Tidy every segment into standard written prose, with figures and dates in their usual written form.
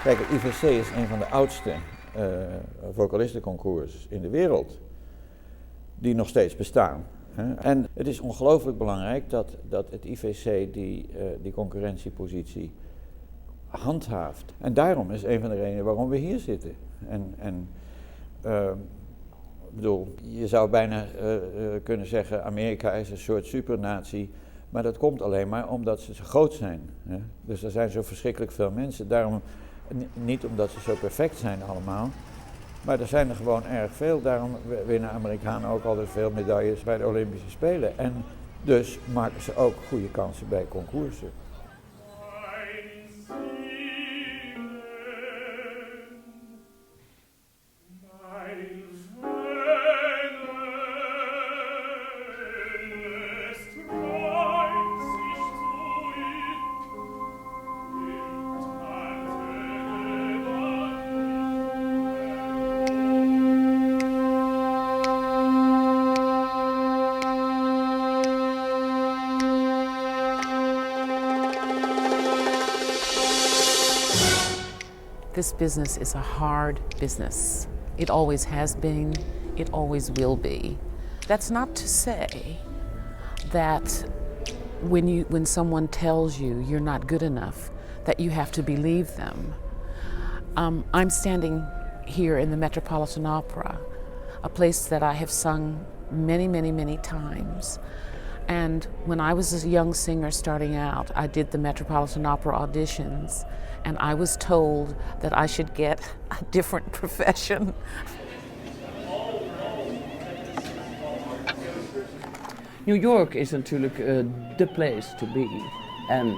Kijk, het IVC is een van de oudste vocalistenconcours in de wereld die nog steeds bestaan. En het is ongelooflijk belangrijk dat het IVC die concurrentiepositie handhaaft. En daarom is een van de redenen waarom we hier zitten. Ik bedoel, je zou bijna kunnen zeggen, Amerika is een soort supernatie, maar dat komt alleen maar omdat ze zo groot zijn. Hè? Dus er zijn zo verschrikkelijk veel mensen, daarom niet omdat ze zo perfect zijn allemaal, maar er zijn er gewoon erg veel. Daarom winnen Amerikanen ook altijd veel medailles bij de Olympische Spelen. En dus maken ze ook goede kansen bij concoursen. This business is a hard business. It always has been, it always will be. That's not to say that when someone tells you you're not good enough, that you have to believe them. I'm standing here in the Metropolitan Opera, a place that I have sung many, many, many times. And when I was a young singer starting out, I did the Metropolitan Opera auditions, and I was told that I should get a different profession. New York is natuurlijk the place to be. En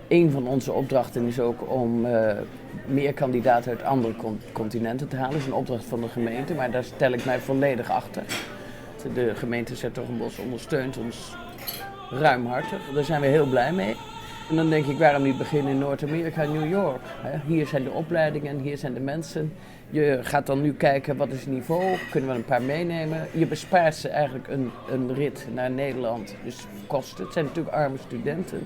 een van onze opdrachten is ook om meer kandidaten uit andere continenten te halen. Dat is een opdracht van de gemeente, maar daar stel ik mij volledig achter. De gemeente 's-Hertogenbosch ondersteunt ons ruimhartig. Daar zijn we heel blij mee. En dan denk ik, waarom niet beginnen in Noord-Amerika, New York? Hier zijn de opleidingen, hier zijn de mensen. Je gaat dan nu kijken, wat is het niveau? Kunnen we een paar meenemen? Je bespaart ze eigenlijk een rit naar Nederland. Dus kosten. Het zijn natuurlijk arme studenten.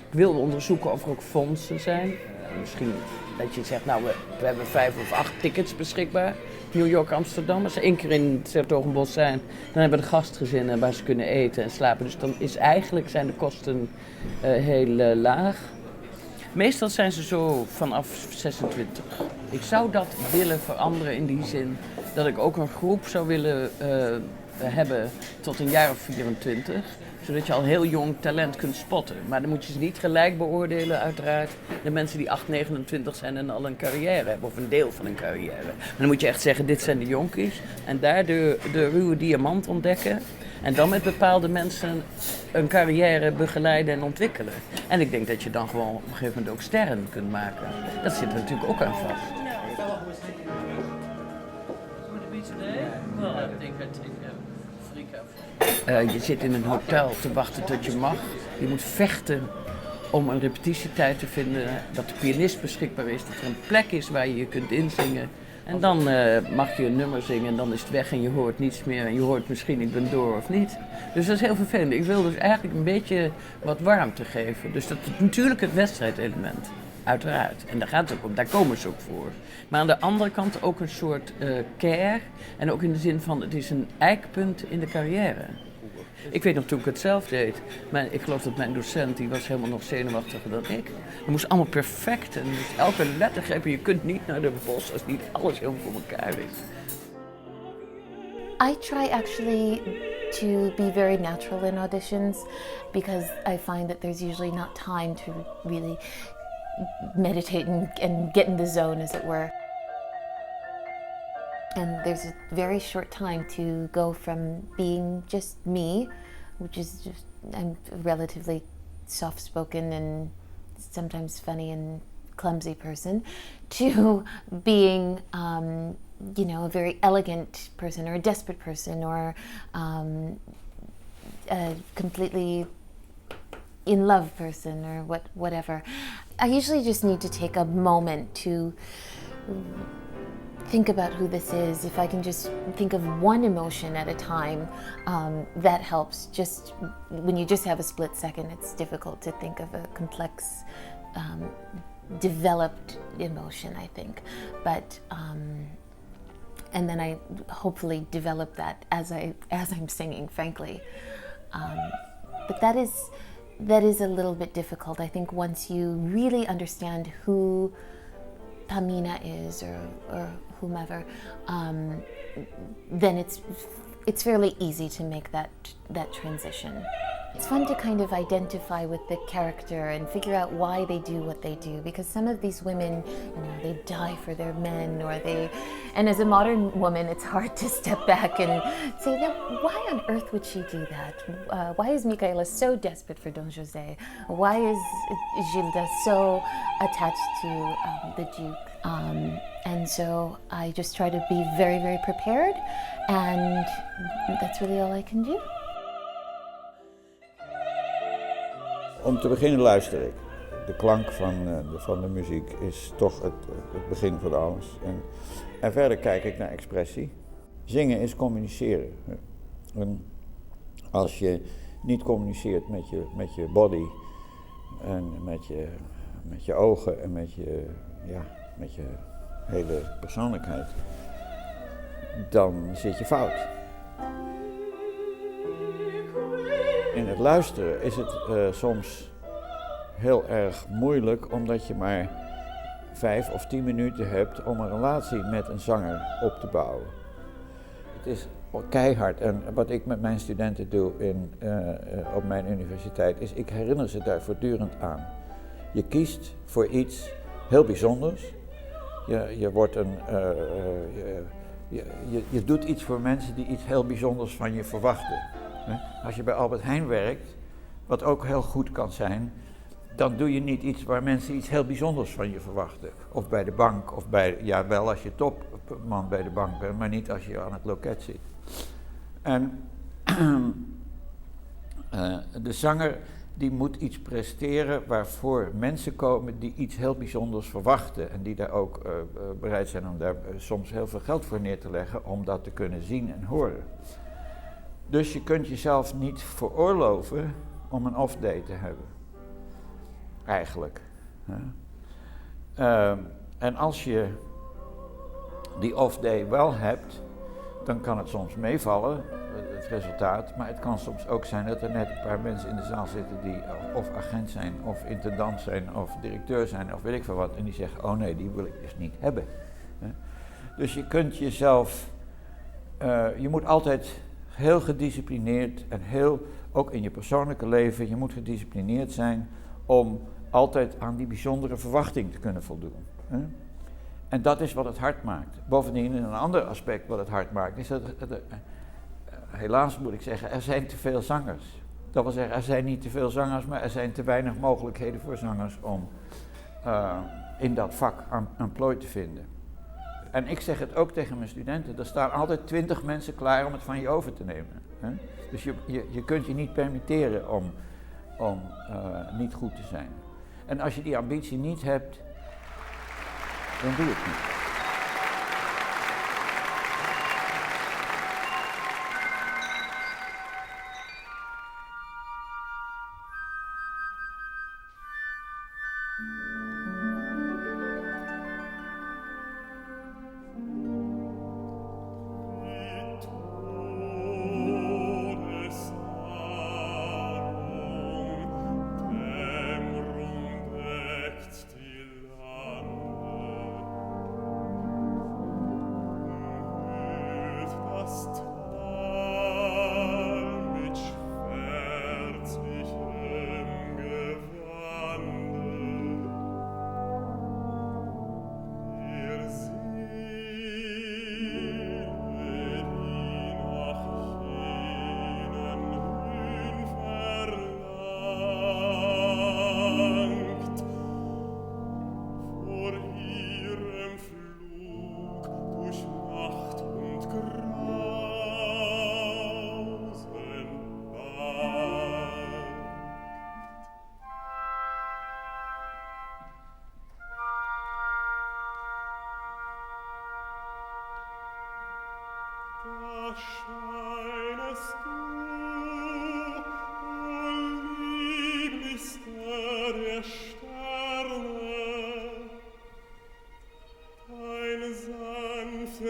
Ik wilde onderzoeken of er ook fondsen zijn. Misschien dat je zegt, nou, we hebben 5 of 8 tickets beschikbaar. New York, Amsterdam. Als ze 1 keer in het 's-Hertogenbosch zijn, dan hebben we de gastgezinnen waar ze kunnen eten en slapen. Dus dan zijn de kosten heel laag. Meestal zijn ze zo vanaf 26. Ik zou dat willen veranderen in die zin dat ik ook een groep zou willen hebben tot een jaar of 24. Zodat je al heel jong talent kunt spotten. Maar dan moet je ze niet gelijk beoordelen, uiteraard. De mensen die 8, 29 zijn en al een carrière hebben, of een deel van een carrière. Maar dan moet je echt zeggen, dit zijn de jonkies. En daar de ruwe diamant ontdekken. En dan met bepaalde mensen een carrière begeleiden en ontwikkelen. En ik denk dat je dan gewoon op een gegeven moment ook sterren kunt maken. Dat zit er natuurlijk ook aan vast. Je zit in een hotel te wachten tot je mag. Je moet vechten om een repetitietijd te vinden. Dat de pianist beschikbaar is. Dat er een plek is waar je je kunt inzingen. En dan mag je een nummer zingen en dan is het weg en je hoort niets meer. En je hoort misschien ik ben door of niet. Dus dat is heel vervelend. Ik wil dus eigenlijk een beetje wat warmte geven. Dus dat is natuurlijk het wedstrijdelement. Uiteraard. En daar gaat het ook om. Daar komen ze ook voor. Maar aan de andere kant ook een soort care. En ook in de zin van het is een eikpunt in de carrière. Ik weet nog toen ik het zelf deed. Maar ik geloof dat mijn docent, die was helemaal nog zenuwachtiger dan ik. Het moest allemaal perfect. En dus elke lettergreep. Je kunt niet naar de bos als niet alles helemaal voor elkaar is. I try actually to be very natural in auditions. Because I find that there's usually not time to really meditate and get in the zone, as it were. And there's a very short time to go from being just me, which is just, I'm a relatively soft-spoken and sometimes funny and clumsy person, to being, a very elegant person or a desperate person or a completely in love person or whatever. I usually just need to take a moment to think about who this is. If I can just think of one emotion at a time, that helps. Just when you just have a split second, it's difficult to think of a complex developed emotion, I think. But and then I hopefully develop that as I'm singing, frankly. But that is a little bit difficult. I think once you really understand who Pamina is or whomever, then it's fairly easy to make that transition. It's fun to kind of identify with the character and figure out why they do what they do, because some of these women, they die for their men, and as a modern woman, it's hard to step back and say, why on earth would she do that? Why is Micaela so desperate for Don José? Why is Gilda so attached to the Duke? And so I just try to be very, very prepared, and that's really all I can do. Om te beginnen luister ik. De klank van de muziek is toch het begin van alles. En verder kijk ik naar expressie. Zingen is communiceren. En als je niet communiceert met je body en met je ogen en met je hele persoonlijkheid, dan zit je fout. In het luisteren is het soms heel erg moeilijk, omdat je maar 5 of 10 minuten hebt om een relatie met een zanger op te bouwen. Het is keihard en wat ik met mijn studenten doe op mijn universiteit is, ik herinner ze daar voortdurend aan. Je kiest voor iets heel bijzonders. Je doet iets voor mensen die iets heel bijzonders van je verwachten. Als je bij Albert Heijn werkt, wat ook heel goed kan zijn, dan doe je niet iets waar mensen iets heel bijzonders van je verwachten. Of bij de bank, of wel als je topman bij de bank bent, maar niet als je aan het loket zit. En de zanger die moet iets presteren waarvoor mensen komen die iets heel bijzonders verwachten. En die daar ook bereid zijn om daar soms heel veel geld voor neer te leggen om dat te kunnen zien en horen. Dus je kunt jezelf niet veroorloven om een off-day te hebben. Eigenlijk. En als je die off-day wel hebt, dan kan het soms meevallen, het resultaat. Maar het kan soms ook zijn dat er net een paar mensen in de zaal zitten die of agent zijn, of intendant zijn, of directeur zijn, of weet ik veel wat. En die zeggen, oh nee, die wil ik dus niet hebben. Dus je kunt jezelf, je moet altijd heel gedisciplineerd en ook in je persoonlijke leven, je moet gedisciplineerd zijn om altijd aan die bijzondere verwachting te kunnen voldoen. En dat is wat het hard maakt. Bovendien, een ander aspect wat het hard maakt, is dat, helaas moet ik zeggen, er zijn te veel zangers. Dat wil zeggen, er zijn niet te veel zangers, maar er zijn te weinig mogelijkheden voor zangers om in dat vak een plooi te vinden. En ik zeg het ook tegen mijn studenten, er staan altijd 20 mensen klaar om het van je over te nemen. Dus je kunt je niet permitteren om niet goed te zijn. En als je die ambitie niet hebt, dan doe het niet.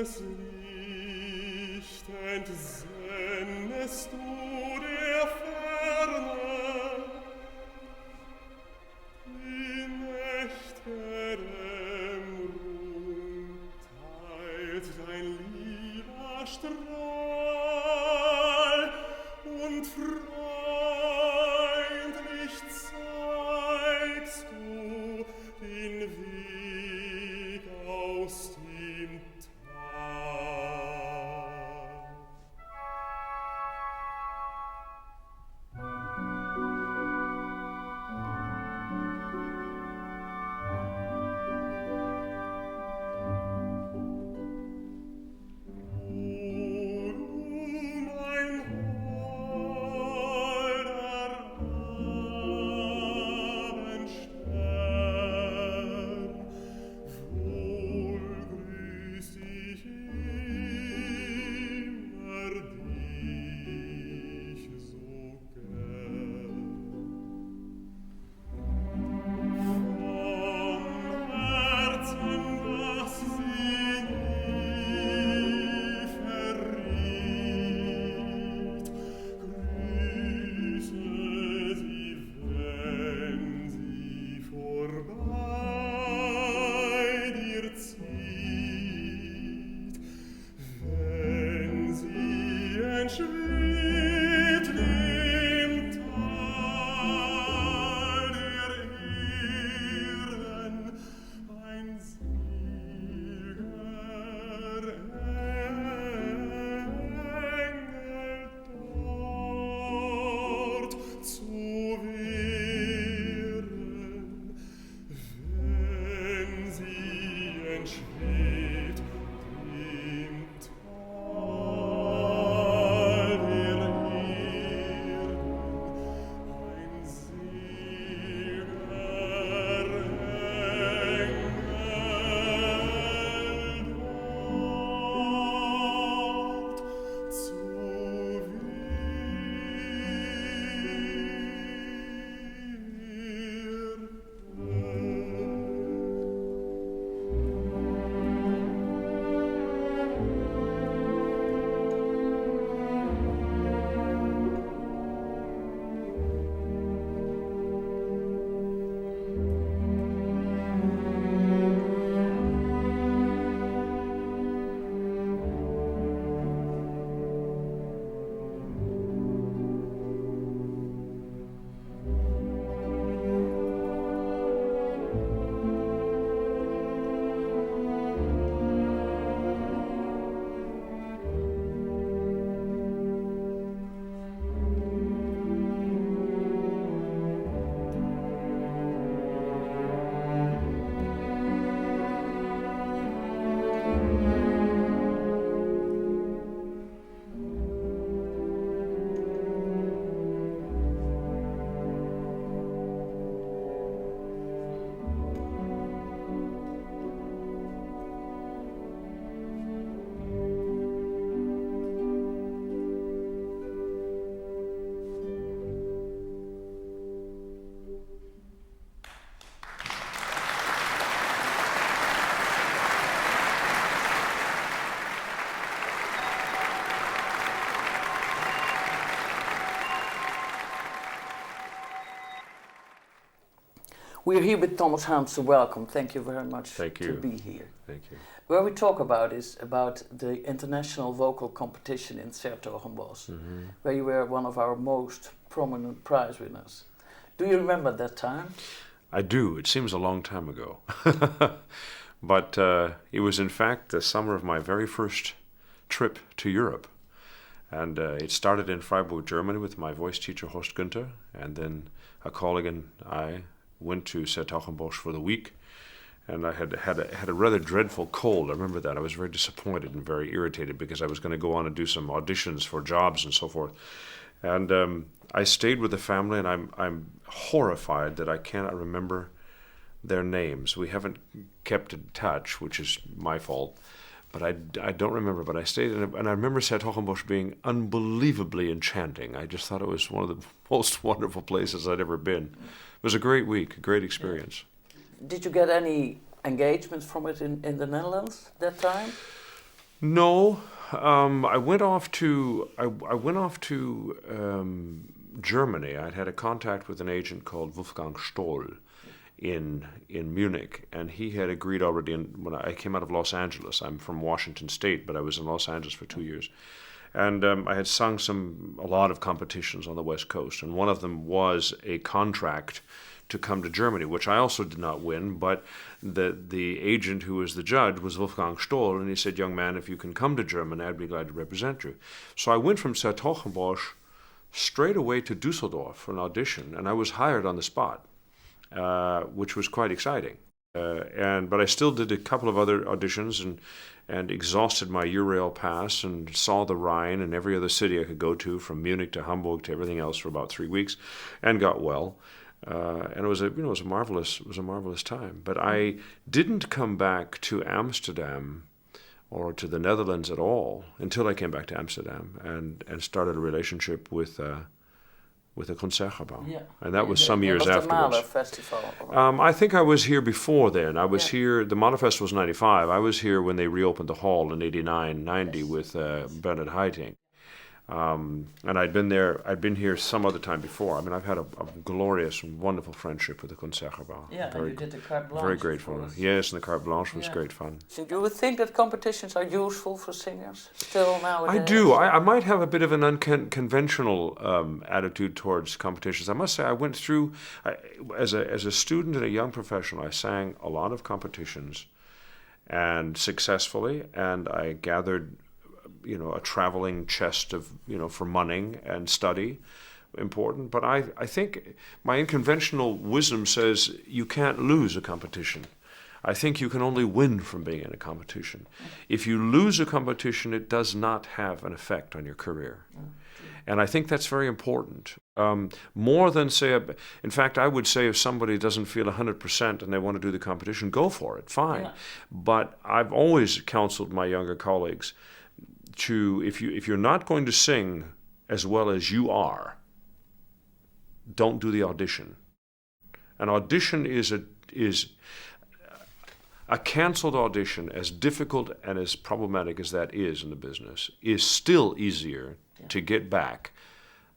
Gottes Licht entsendest du der Ferne, die Nächte Dämmerung teilt dein lieber Strahl und freundlich zeigst du den Weg aus dem Tal. We're here with Thomas Harms, so welcome. Thank you very much Thank to you. be here. Thank you. Where we talk about is about the international vocal competition in 's-Hertogenbosch, where you were one of our most prominent prize winners. Do you remember that time? I do. It seems a long time ago. But it was in fact the summer of my very first trip to Europe. And it started in Freiburg, Germany with my voice teacher Horst Günther, and then a colleague and I went to 's-Hertogenbosch for the week, and I had a rather dreadful cold. I remember that. I was very disappointed and very irritated because I was going to go on and do some auditions for jobs and so forth. And I stayed with the family, and I'm horrified that I cannot remember their names. We haven't kept in touch, which is my fault. But I don't remember, but I stayed, and I remember 's-Hertogenbosch being unbelievably enchanting. I just thought it was one of the most wonderful places I'd ever been. It was a great week, a great experience. Did you get any engagements from it in the Netherlands that time? No, I went off to Germany. I'd had a contact with an agent called Wolfgang Stoll in Munich, and he had agreed already. When I came out of Los Angeles, I'm from Washington State, but I was in Los Angeles for 2 years, and I had sung a lot of competitions on the West Coast, and one of them was a contract to come to Germany, which I also did not win, but the agent who was the judge was Wolfgang Stoll, and he said, "Young man, if you can come to Germany, I'd be glad to represent you." So I went from 's-Hertogenbosch straight away to Dusseldorf for an audition, and I was hired on the spot, which was quite exciting. But I still did a couple of other auditions and exhausted my Eurail pass and saw the Rhine and every other city I could go to, from Munich to Hamburg to everything else, for about 3 weeks, and got well. And it was a marvelous time. But I didn't come back to Amsterdam or to the Netherlands at all until I came back to Amsterdam and started a relationship with a Concertgebouw. Yeah. And that was some years afterwards. The Mahler Festival. I think I was here before then. I was here, the Mahler Festival was 95. I was here when they reopened the hall in 89, 90 with Bernard Haitink. And I'd been here some other time before. I mean, I've had a glorious and wonderful friendship with the Concertgebouw. Yeah, and you did the Carte Blanche. Very grateful. Yes, and the Carte Blanche was great fun. So do you think that competitions are useful for singers still nowadays? I do. I might have a bit of an unconventional attitude towards competitions. I must say, I went through, as a student and a young professional, I sang a lot of competitions, and successfully, and I gathered a traveling chest of, for money and study, important. But I think my unconventional wisdom says you can't lose a competition. I think you can only win from being in a competition. If you lose a competition, it does not have an effect on your career. And I think that's very important. More than in fact, I would say if somebody doesn't feel 100% and they want to do the competition, go for it, fine. Yeah. But I've always counseled my younger colleagues if you're not going to sing as well as you are, don't do the audition. An audition is a canceled audition, as difficult and as problematic as that is in the business, is still easier to get back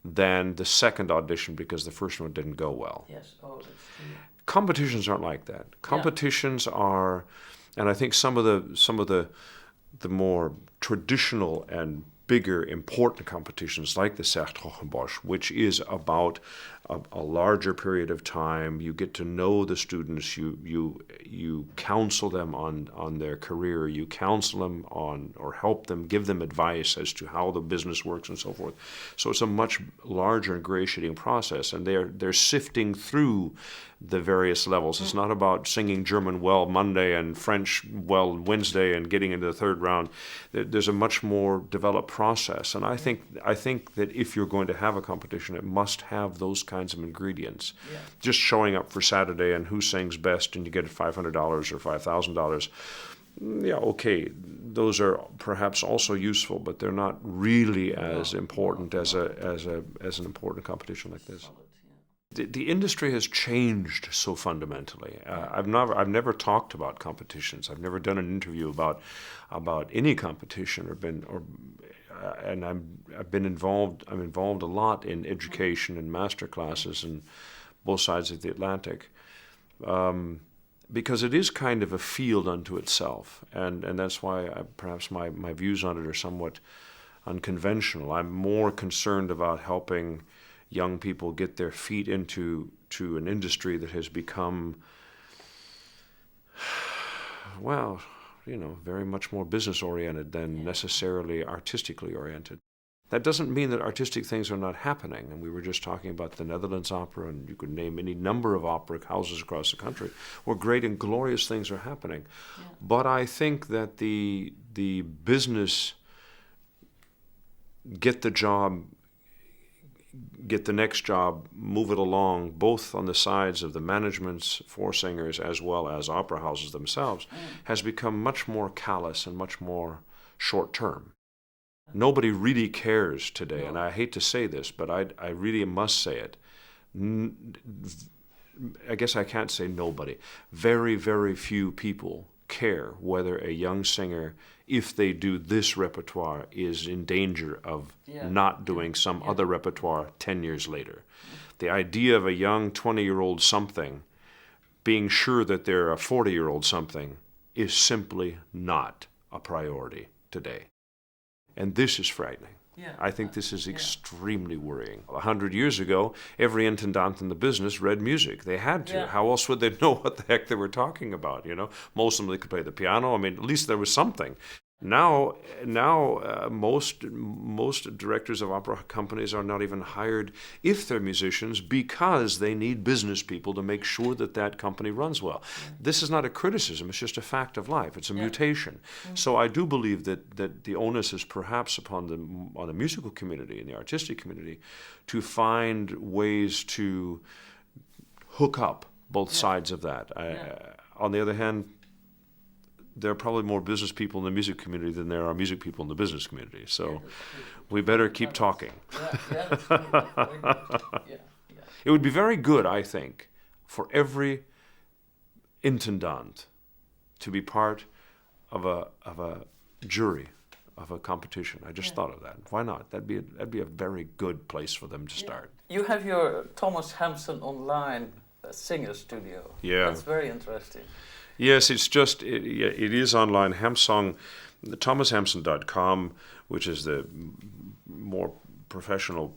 than the second audition because the first one didn't go well. Yes, that's true. Competitions aren't like that. Competitions are, and I think some of the more traditional and bigger, important competitions like the 's-Hertogenbosch, which is about a larger period of time. You get to know the students. You counsel them on their career. You counsel them on, or help them, give them advice as to how the business works and so forth. So it's a much larger ingratiating process, and they're sifting through the various levels. It's not about singing German well Monday and French well Wednesday and getting into the third round. There's a much more developed process, and I think that if you're going to have a competition, it must have those kinds of ingredients. Yeah. Just showing up for Saturday and who sings best and you get $500 or $5,000. Yeah, okay, those are perhaps also useful, but they're not really as important as an important competition like this. The industry has changed so fundamentally. I've never talked about competitions. I've never done an interview about any competition and I've been involved. I'm involved a lot in education and master classes in both sides of the Atlantic, because it is kind of a field unto itself, and that's why perhaps my views on it are somewhat unconventional. I'm more concerned about helping young people get their feet into an industry that has become, well, very much more business-oriented than necessarily artistically oriented. That doesn't mean that artistic things are not happening. And we were just talking about the Netherlands Opera, and you could name any number of opera houses across the country where great and glorious things are happening. Yeah. But I think that the business, get the job, get the next job, move it along, both on the sides of the managements for singers as well as opera houses themselves, has become much more callous and much more short-term. Nobody really cares today, and I hate to say this, but I really must say it. I guess I can't say nobody. Very, very few people care whether a young singer, if they do this repertoire, is in danger of not doing some other repertoire 10 years later. The idea of a young 20-year-old something being sure that they're a 40-year-old something is simply not a priority today. And this is frightening. I think this is extremely worrying. 100 years ago, every intendant in the business read music. They had to. How else would they know what the heck they were talking about, you know? Most of them, they could play the piano. I mean, at least there was something. Now, most directors of opera companies are not even hired if they're musicians because they need business people to make sure that that company runs well. This is not a criticism, it's just a fact of life. It's a mutation. So I do believe that the onus is perhaps upon the musical community and the artistic community to find ways to hook up both sides of that. On the other hand, there are probably more business people in the music community than there are music people in the business community. So we better keep talking. It would be very good, I think, for every intendant to be part of a jury of a competition. I just thought of that. Why not? That'd be a very good place for them to start. You have your Thomas Hampson online singer studio. Yeah. That's very interesting. Yes, it's just, it is online. Hampsong, thomashampson.com, which is the more professional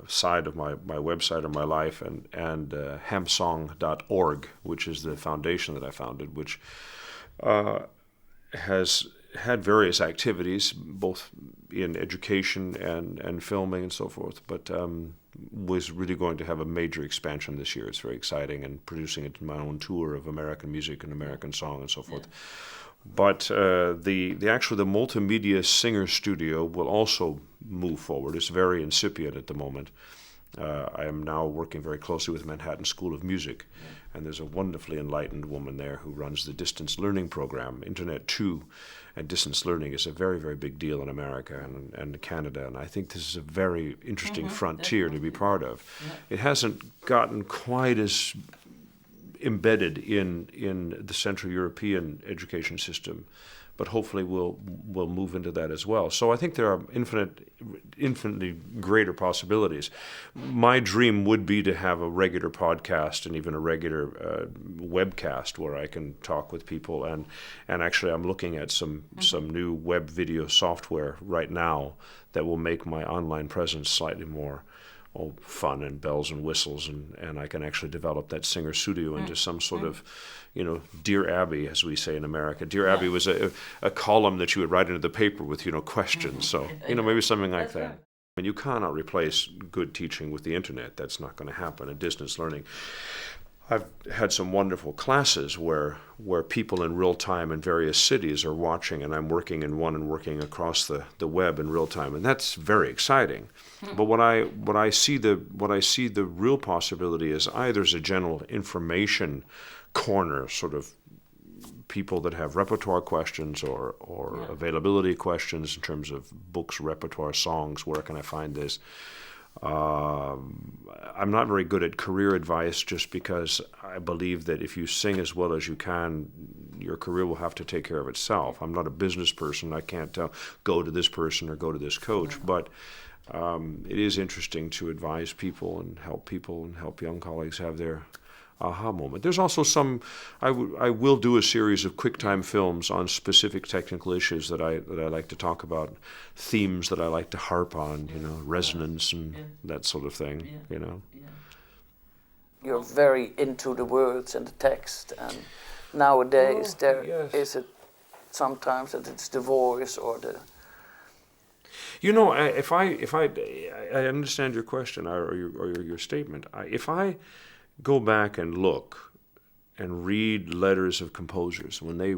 side of my website or my life, and hampsong.org, which is the foundation that I founded, which has had various activities, both in education and filming and so forth, but was really going to have a major expansion this year. It's very exciting, and producing it in my own tour of American music and American song and so forth. But the multimedia singer studio will also move forward. It's very incipient at the moment. I am now working very closely with Manhattan School of Music, and there's a wonderfully enlightened woman there who runs the distance learning program, Internet 2, and distance learning is a very, very big deal in America and Canada, and I think this is a very interesting frontier to be part of. It hasn't gotten quite as embedded in the Central European education system, but hopefully we'll move into that as well. So I think there are infinitely greater possibilities. My dream would be to have a regular podcast and even a regular webcast where I can talk with people. And actually I'm looking at some new web video software right now that will make my online presence slightly more fun and bells and whistles, and I can actually develop that singer studio into some sort of, Dear Abby, as we say in America. Dear Abby was a column that you would write into the paper with, questions. So, maybe something like that. And you cannot replace good teaching with the internet. That's not going to happen. And distance learning. I've had some wonderful classes where people in real time in various cities are watching, and I'm working in one and working across the web in real time, and that's very exciting. But what I see the real possibility is either as a general information corner, sort of people that have repertoire questions or availability questions in terms of books, repertoire, songs. Where can I find this? I'm not very good at career advice just because I believe that if you sing as well as you can, your career will have to take care of itself. I'm not a business person. I can't tell, go to this person or go to this coach. But it is interesting to advise people and help young colleagues have their aha moment. There's also I will do a series of QuickTime films on specific technical issues that I like to talk about, themes that I like to harp on, resonance and that sort of thing, You're very into the words and the text, and nowadays is it sometimes that it's the voice or the... If I understand your question or your statement, if I go back and look and read letters of composers when they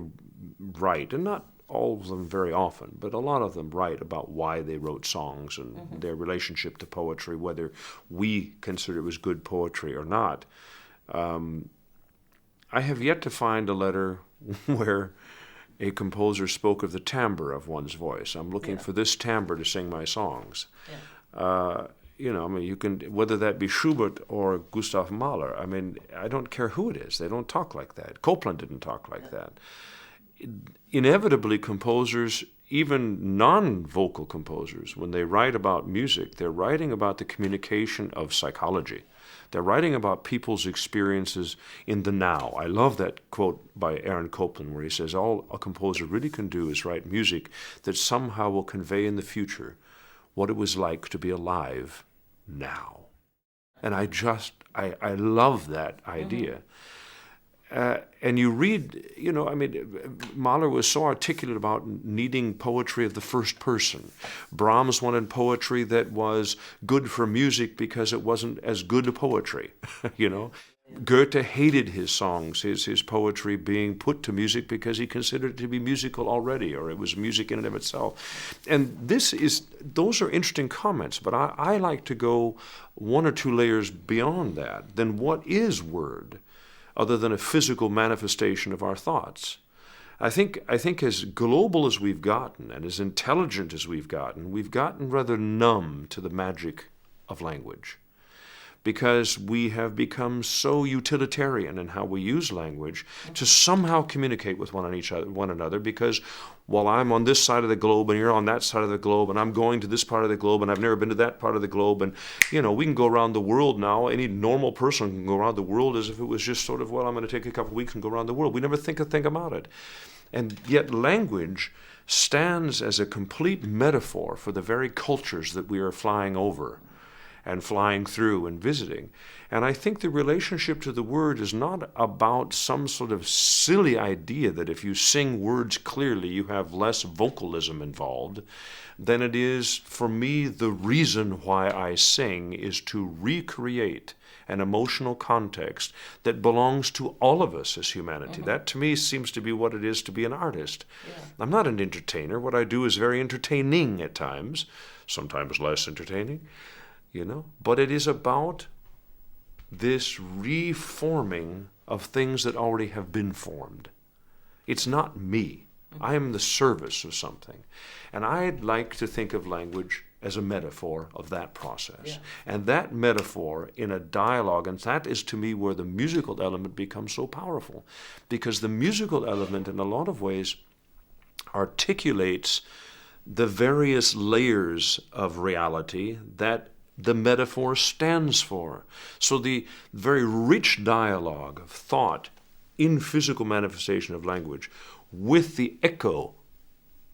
write, and not all of them very often, but a lot of them write about why they wrote songs and their relationship to poetry, whether we consider it was good poetry or not. I have yet to find a letter where a composer spoke of the timbre of one's voice. I'm looking for this timbre to sing my songs. you know, I mean, you can, whether that be Schubert or Gustav Mahler, I mean, I don't care who it is. They don't talk like that. Copland didn't talk like that. Inevitably, composers, even non-vocal composers, when they write about music, they're writing about the communication of psychology. They're writing about people's experiences in the now. I love that quote by Aaron Copland where he says, all a composer really can do is write music that somehow will convey in the future what it was like to be alive now. And I love that idea. And you read, you know, I mean, Mahler was so articulate about needing poetry of the first person. Brahms wanted poetry that was good for music because it wasn't as good a poetry, you know. Goethe hated his songs, his poetry being put to music because he considered it to be musical already, or it was music in and of itself. And those are interesting comments, but I like to go one or two layers beyond that. Then what is word, other than a physical manifestation of our thoughts? I think as global as we've gotten and as intelligent as we've gotten rather numb to the magic of language, because we have become so utilitarian in how we use language to somehow communicate with one another, because while I'm on this side of the globe and you're on that side of the globe and I'm going to this part of the globe and I've never been to that part of the globe, and you know, we can go around the world now. Any normal person can go around the world as if it was just sort of, well, I'm going to take a couple of weeks and go around the world. We never think a thing about it. And yet language stands as a complete metaphor for the very cultures that we are flying over and flying through and visiting. And I think the relationship to the word is not about some sort of silly idea that if you sing words clearly, you have less vocalism involved, than it is, for me, the reason why I sing is to recreate an emotional context that belongs to all of us as humanity. That, to me, seems to be what it is to be an artist. Yeah. I'm not an entertainer. What I do is very entertaining at times, sometimes less entertaining. You know, but it is about this reforming of things that already have been formed. It's not me. I am the service of something. And I'd like to think of language as a metaphor of that process. Yeah. And that metaphor in a dialogue, and that is to me where the musical element becomes so powerful, because the musical element in a lot of ways articulates the various layers of reality that the metaphor stands for. So the very rich dialogue of thought in physical manifestation of language with the echo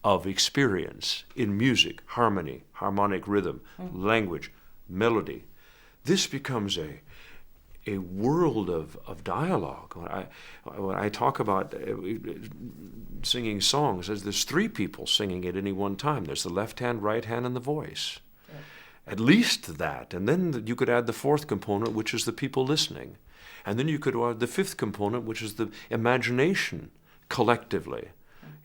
of experience in music, harmony, harmonic rhythm, language, melody. This becomes a world of dialogue. When I talk about singing songs, there's three people singing at any one time. There's the left hand, right hand, and the voice. At least that. And then you could add the fourth component, which is the people listening. And then you could add the fifth component, which is the imagination collectively.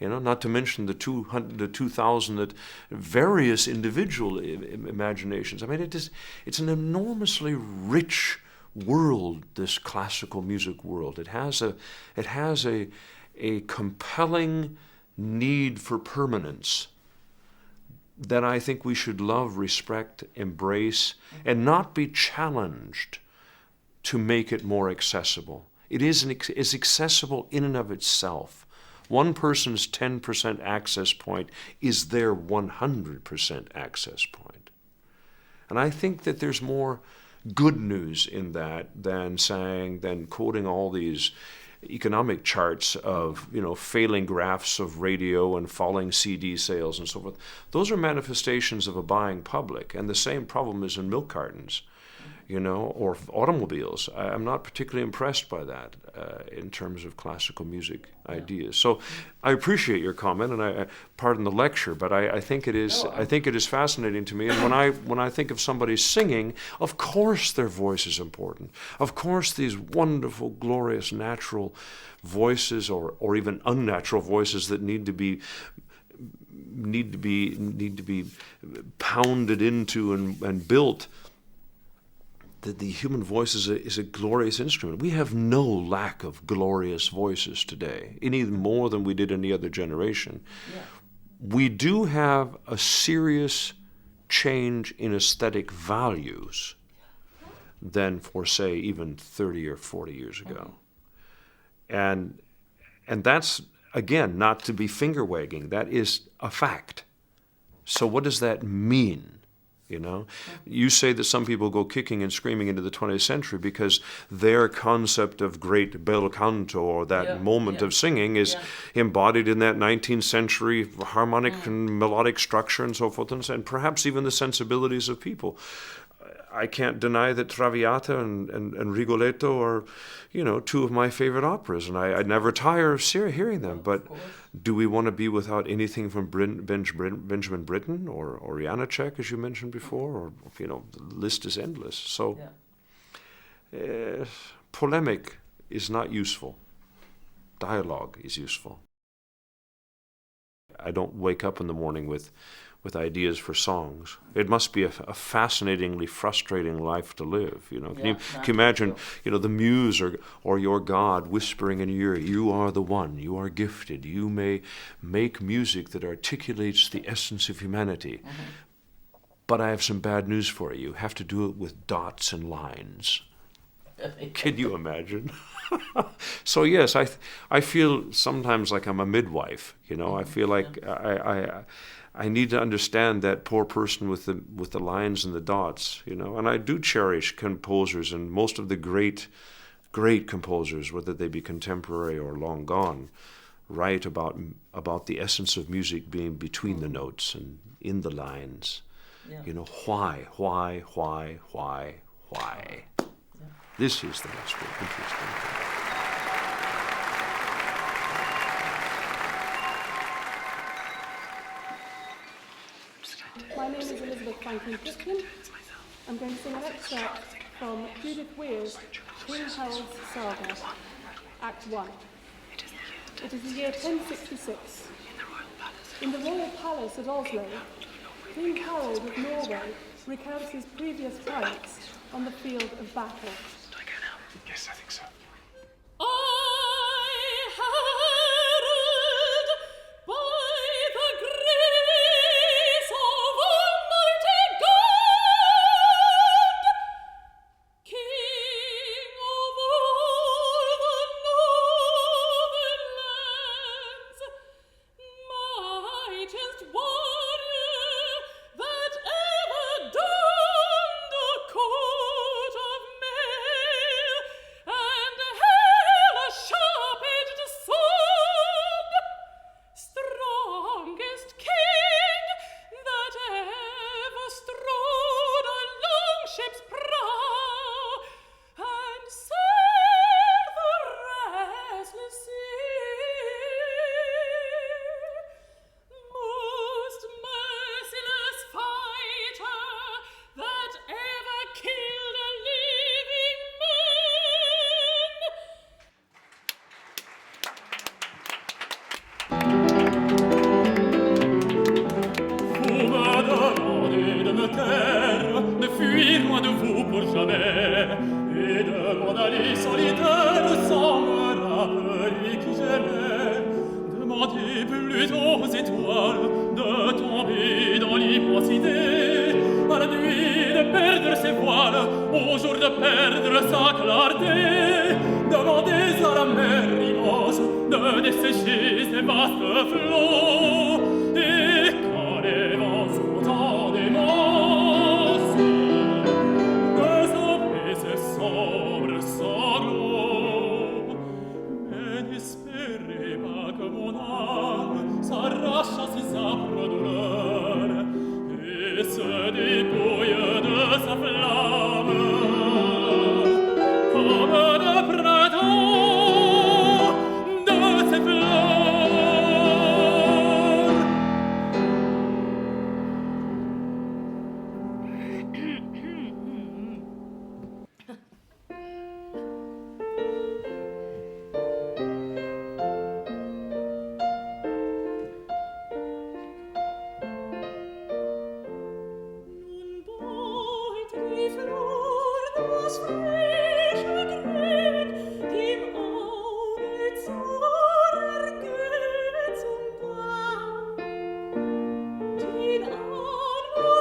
You know, not to mention the 2,000 that various individual imaginations. I mean, it's an enormously rich world, this classical music world. It has a compelling need for permanence that I think we should love, respect, embrace, and not be challenged to make it more accessible. It is accessible in and of itself. One person's 10% access point is their 100% access point. And I think that there's more good news in that than quoting all these economic charts of, you know, failing graphs of radio and falling CD sales and so forth. Those are manifestations of a buying public, and the same problem is in milk cartons, you know, or automobiles. I'm not particularly impressed by that in terms of classical music ideas. So I appreciate your comment, and I pardon the lecture, but I think it is fascinating to me. And when I think of somebody singing, of course their voice is important. Of course these wonderful, glorious, natural voices, or even unnatural voices that need to be pounded into and built. The human voice is a glorious instrument. We have no lack of glorious voices today, any more than we did any other generation. Yeah. We do have a serious change in aesthetic values than for, say, even 30 or 40 years ago. And that's, again, not to be finger-wagging. That is a fact. So what does that mean? You know, you say that some people go kicking and screaming into the 20th century because their concept of great bel canto, or that moment of singing, is embodied in that 19th century harmonic and melodic structure and so forth, and perhaps even the sensibilities of people. I can't deny that Traviata and Rigoletto are, you know, two of my favorite operas, and I never tire of hearing them. But do we want to be without anything from Benjamin Britten or Janacek, as you mentioned before? Or, you know, the list is endless. So polemic is not useful. Dialogue is useful. I don't wake up in the morning with ideas for songs. It must be a fascinatingly frustrating life to live. You know, can you imagine? You know, the muse or your God whispering in your ear, "You are the one. You are gifted. You may make music that articulates the essence of humanity." But I have some bad news for you. You have to do it with dots and lines. Can you imagine? So yes, I feel sometimes like I'm a midwife. You know, I feel like I need to understand that poor person with the lines and the dots, you know. And I do cherish composers, and most of the great composers, whether they be contemporary or long gone, write about the essence of music being between the notes and in the lines. You know, why? This is the most interesting thing. My name is Elizabeth Franklin Crispin. I'm going to sing an extract from Judith Weir's King Harold's Saga, Act 1. It is the year 1066. In the royal palace at Oslo, King Harold of Norway recounts his previous triumphs on the field of battle. Do I go now? Yes, I think so.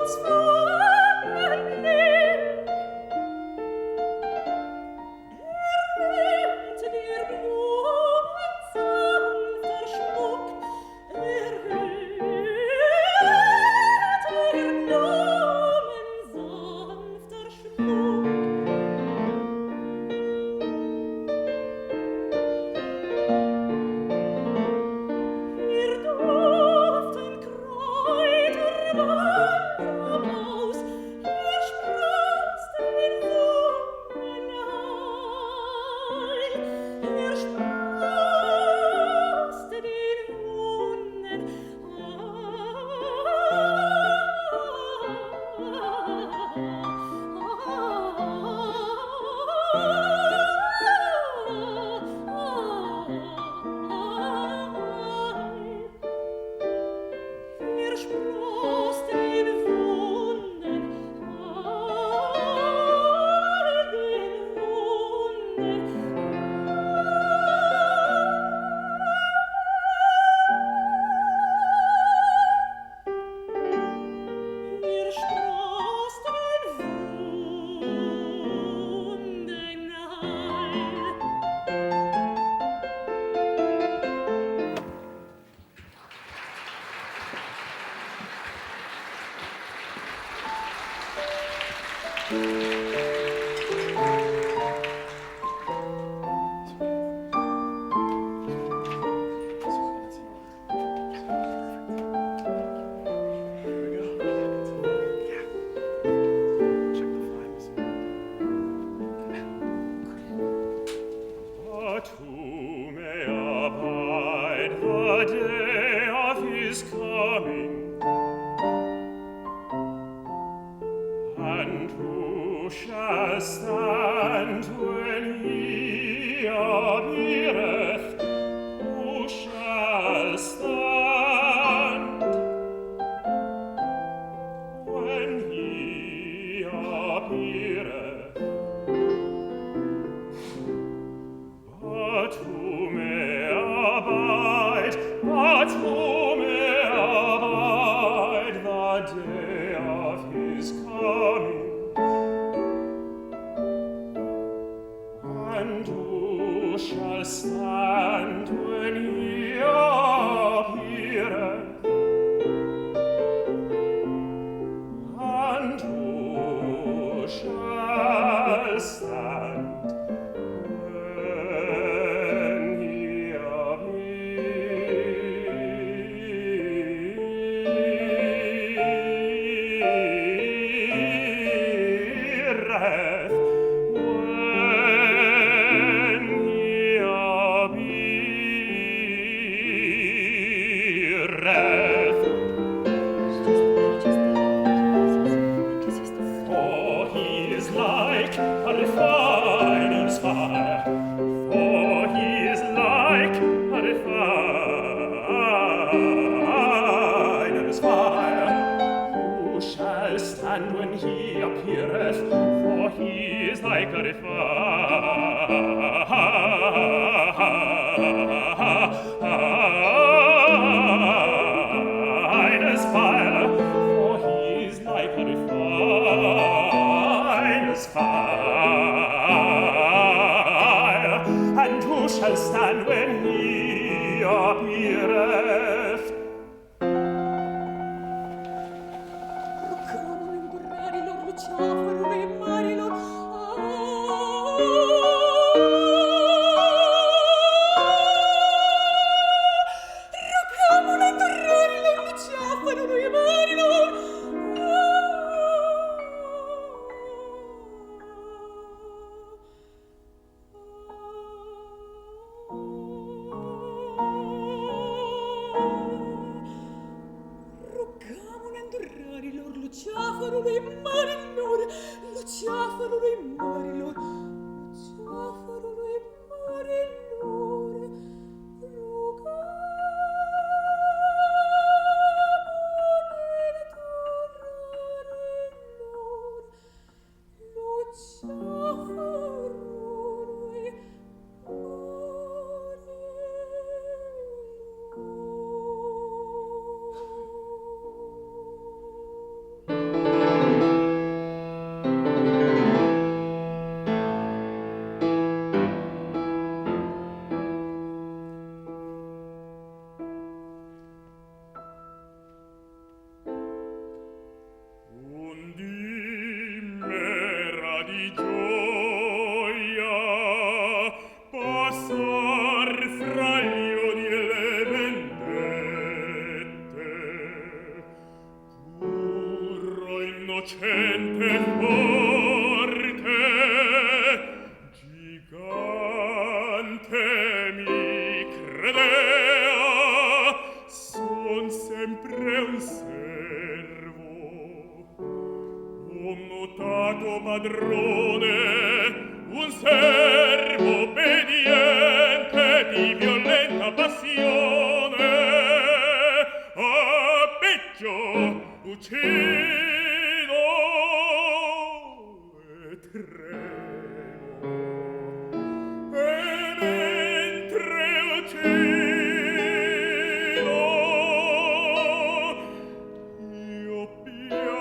What's But who may abide the day of his coming? And who shall stand when he appeareth? Who shall stand when he appeareth? But who may abide the day of his coming? And who shall stand when he appeareth? And who shall stand when he appeareth? When he appeareth? For he is like a refiner's fire. For he is like a refiner's fire. Who shall stand when he appeareth? For he is like a refiner's fire. For he is like a refiner's fire. And who shall stand when he appeareth? innocente forte, gigante mi credea, son sempre un servo, un mutato padrone, un servo obbediente di violenta passione, a peggio uccido e tremo, e mentre uccido io piango.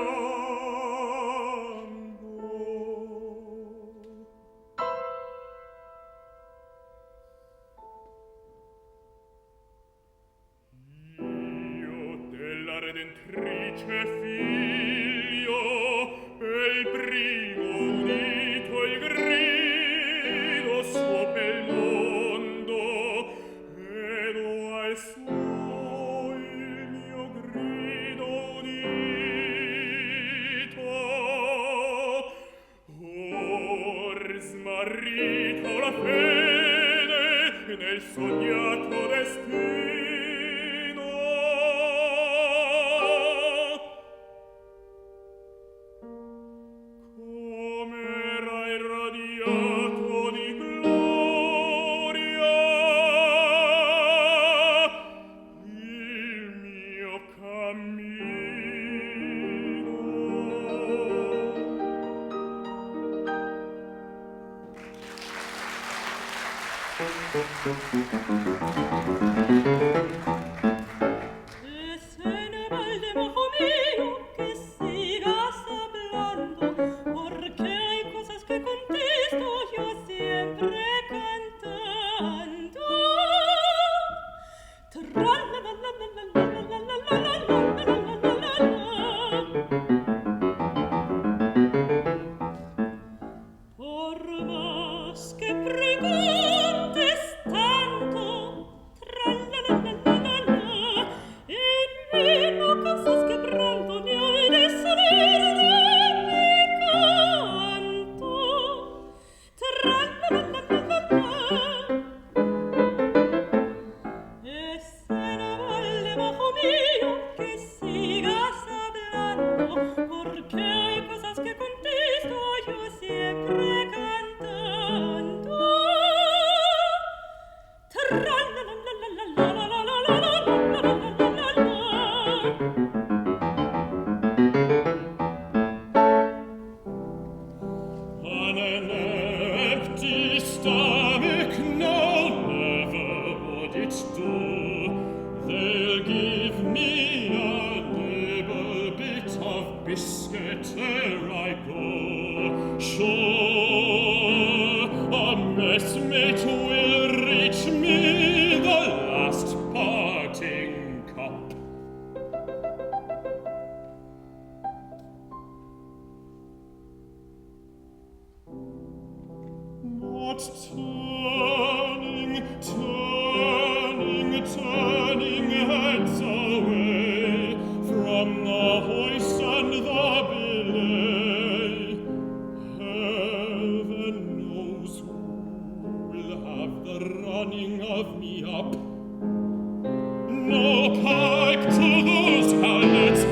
Io della Redentrice figlio, e il primo udito il grido suo pel mondo, ed al suo il mio grido udito. Or smarrito la fede nel sognato destino, com'era irradiato di gloria il mio cammino. E se ne va il demojo mío que sigas hablando, porque hay cosas que contesto yo siempre cantando. Por más que preguntes tanto, en mí no causas quebranto, ni oiré salir de mi canto. Escena vale bajo mío que sigas hablando, porque hay cosas que contesto yo siempre cantando. On an empty stomach, no, never would it do. They'll give me a nibble bit of biscuit ere I go. Sure, a messmate will reach me the last parting cup. Not turning, turning, turning heads away from the hoist and the belay. Heaven knows who will have the running of me up. No pike to those harlots.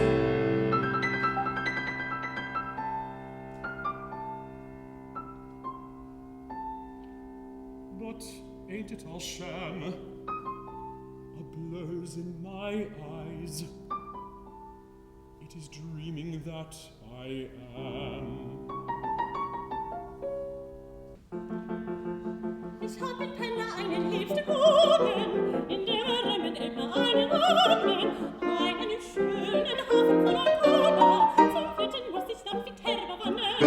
But ain't it all sham? A blur's in my eyes. It is dreaming that I am. Ich hab in Penna einen liebsten Bogen, in der Remmen immer einen Bogen, einen schönen Hafen von Altona, zum Fitten muss ich dann wie Terba wandern.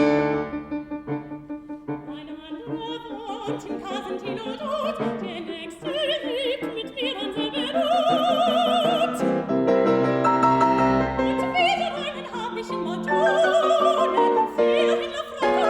Ein anderer wohnt in Casentino dort, der Nächste liebt mit mir an selber Not. Und wieder einen hab ich in Montone, für in La Franco.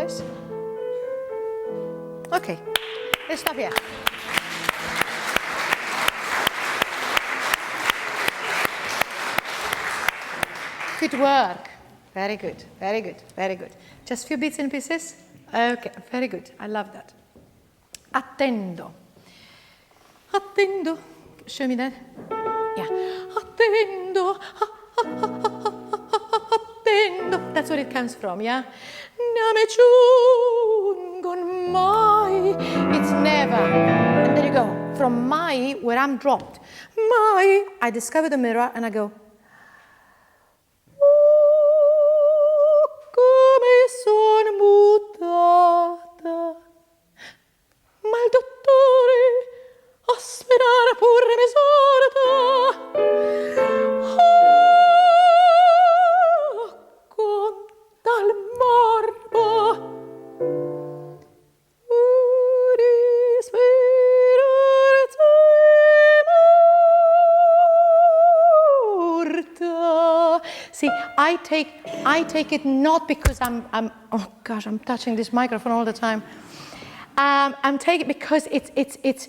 guys. Okay, let's stop here. Good work. Very good, very good, very good. Just a few bits and pieces? Okay, very good. I love that. Attendo. Attendo. Show me that. Yeah. Attendo. Attendo. That's where it comes from, yeah? Name giungon mai. It's never. And there you go. From mai, where I'm dropped. Mai, I discover the mirror and I go. Come sono mutata. Ma il dottore a sperare pure mi esorta. Con dal morbo uri sperare morta. See, I take it not because I'm oh gosh, I'm touching this microphone all the time. I'm taking it because it's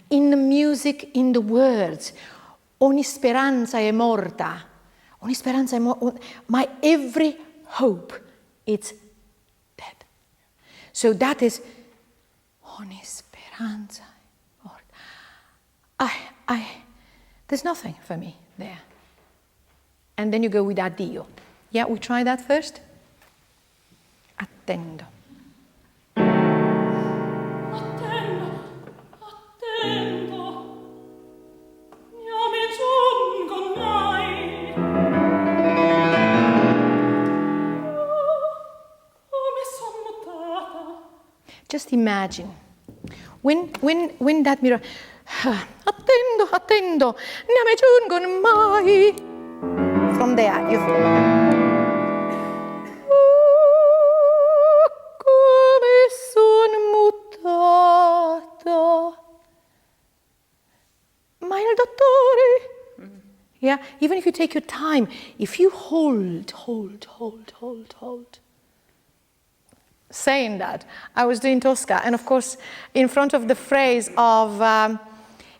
in the music, in the words. Ogni speranza è morta. Ogni speranza è morta. My every hope, it's dead. So that is ogni speranza è morta. There's nothing for me there. And then you go with addio. Yeah, we try that first. Attendo. Just imagine when that mirror. Attendo, attendo, ne mi giungono mai. From there, you come sono mutata. Ma il dottore. Yeah, even if you take your time, if you hold. Saying that, I was doing Tosca, and of course, in front of the phrase of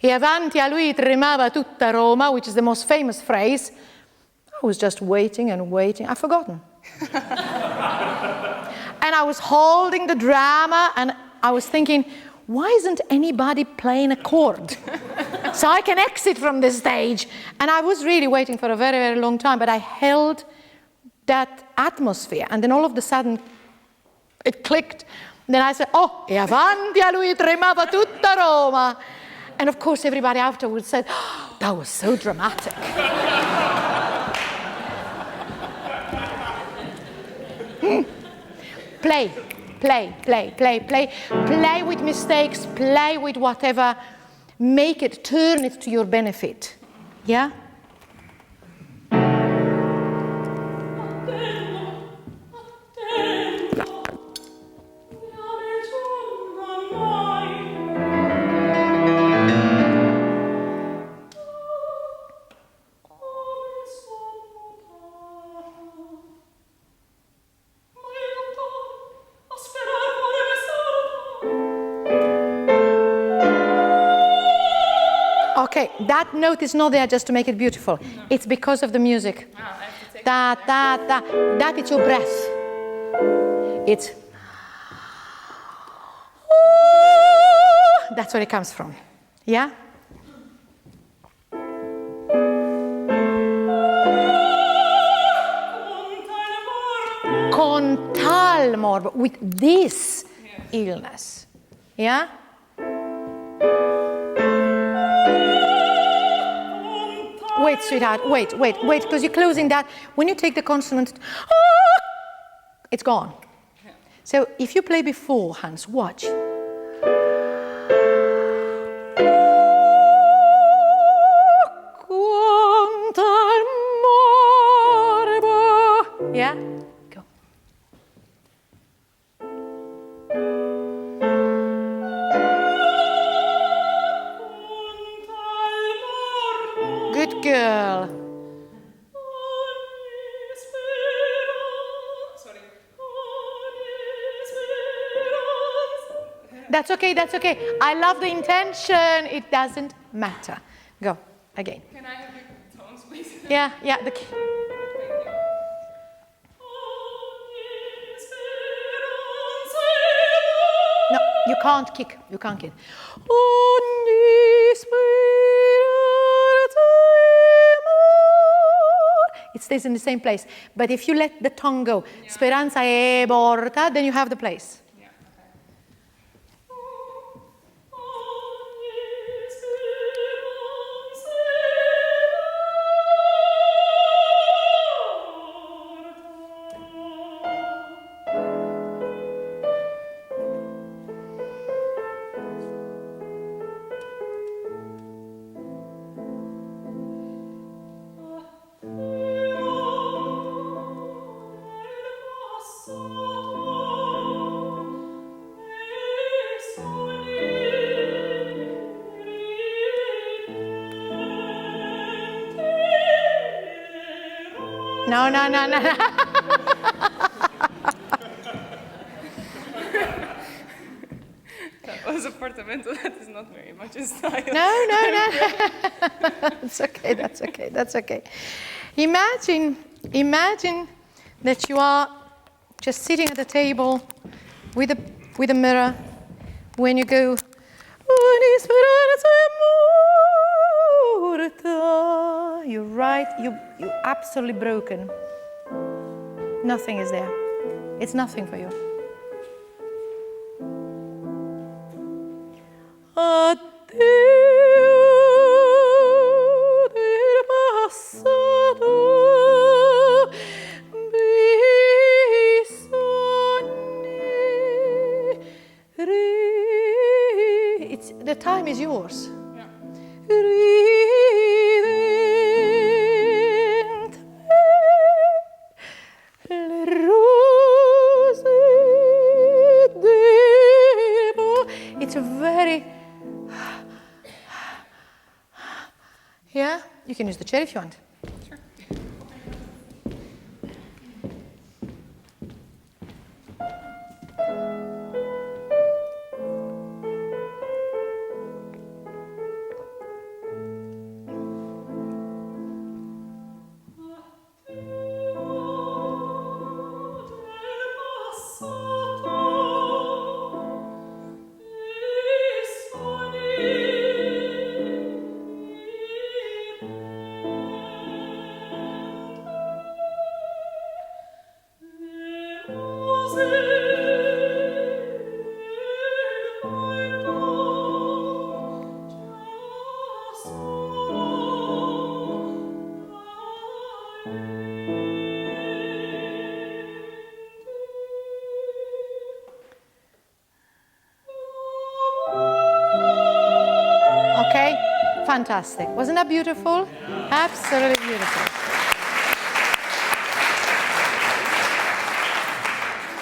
E avanti a lui tremava tutta Roma, which is the most famous phrase, I was just waiting and waiting. I've forgotten. And I was holding the drama, and I was thinking, why isn't anybody playing a chord? So I can exit from the stage. And I was really waiting for a very, very long time, but I held that atmosphere. And then all of a sudden, it clicked. And then I said, oh, e avanti a lui tremava tutta Roma. And of course, everybody afterwards said, oh, that was so dramatic. Play with mistakes, play with whatever, make it, turn it to your benefit. Yeah? Okay, that note is not there just to make it beautiful. No. It's because of the music. Oh, I have to take that is your breath. It's that's where it comes from. Yeah? Con tal morbo, with this illness. Yeah? Wait, sweetheart, wait, because you're closing that. When you take the consonant, it's gone. Yeah. So if you play before, Hans, watch. Yeah? Go. Good girl. Sorry. That's okay, that's okay. I love the intention. It doesn't matter. Go, again. Can I have your tones, please? Yeah. No, you can't kick. You can't kick. It stays in the same place. But if you let the tongue go, speranza e morta, then you have the place. No. That was a portamento that is not very much in style. No. That's okay. Imagine that you are just sitting at the table with a mirror when you go, you're right, you're absolutely broken. Nothing is there. It's nothing for you. The time is yours. It's a very... Yeah, you can use the chair if you want. Okay, fantastic. Wasn't that beautiful? Absolutely beautiful.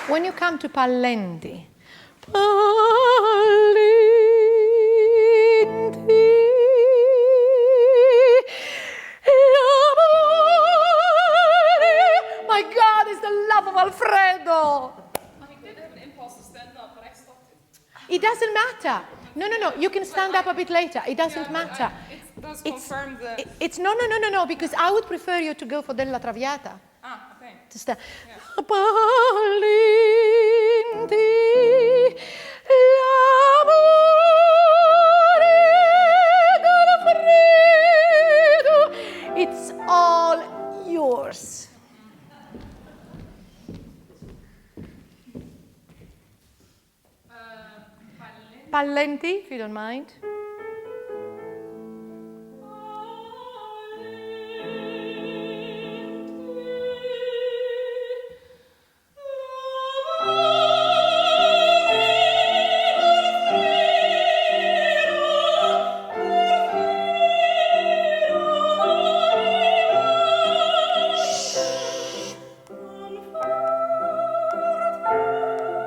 When you come to Pallenti, my God, it's the love of Alfredo. I did have an impulse to stand up, but I stopped it. It doesn't matter. No. You can stand up a bit later. It doesn't matter. It does confirm the... It's no, because I would prefer you to go for Della Traviata. Ah, okay. To stand. It's all yours. Pallenti, if you don't mind.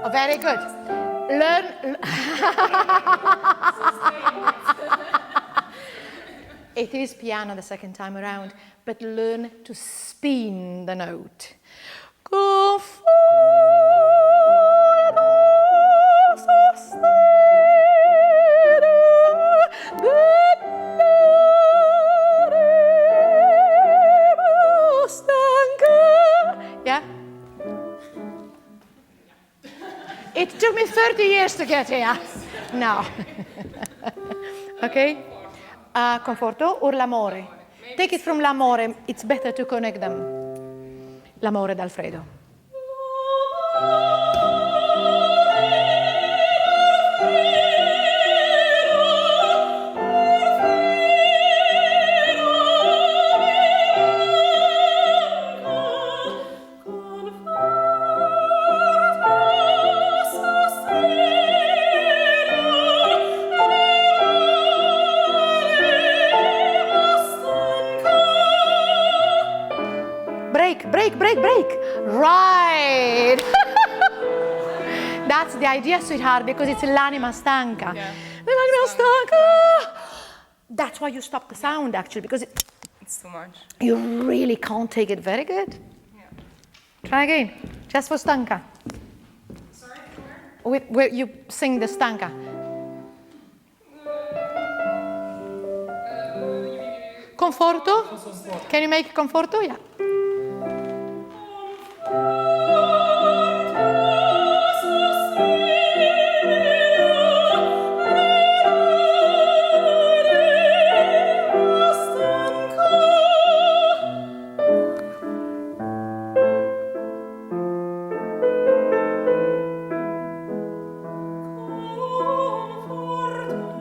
Oh, very good. Learn. It is piano the second time around, but learn to spin the note. Conforto sostegno. 30 years to get here. No. Okay? Conforto or l'amore? Take it from l'amore. It's better to connect them. L'amore d'Alfredo. Break. Right. That's the idea, sweetheart, because it's l'anima stanca. Yeah. L'anima stanca. That's why you stop the sound, actually, because It's too much. you really can't take it. Very good. Yeah. Try again, just for stanca. Sorry, where? Where you sing the stanca. Conforto? Can you make conforto? Yeah.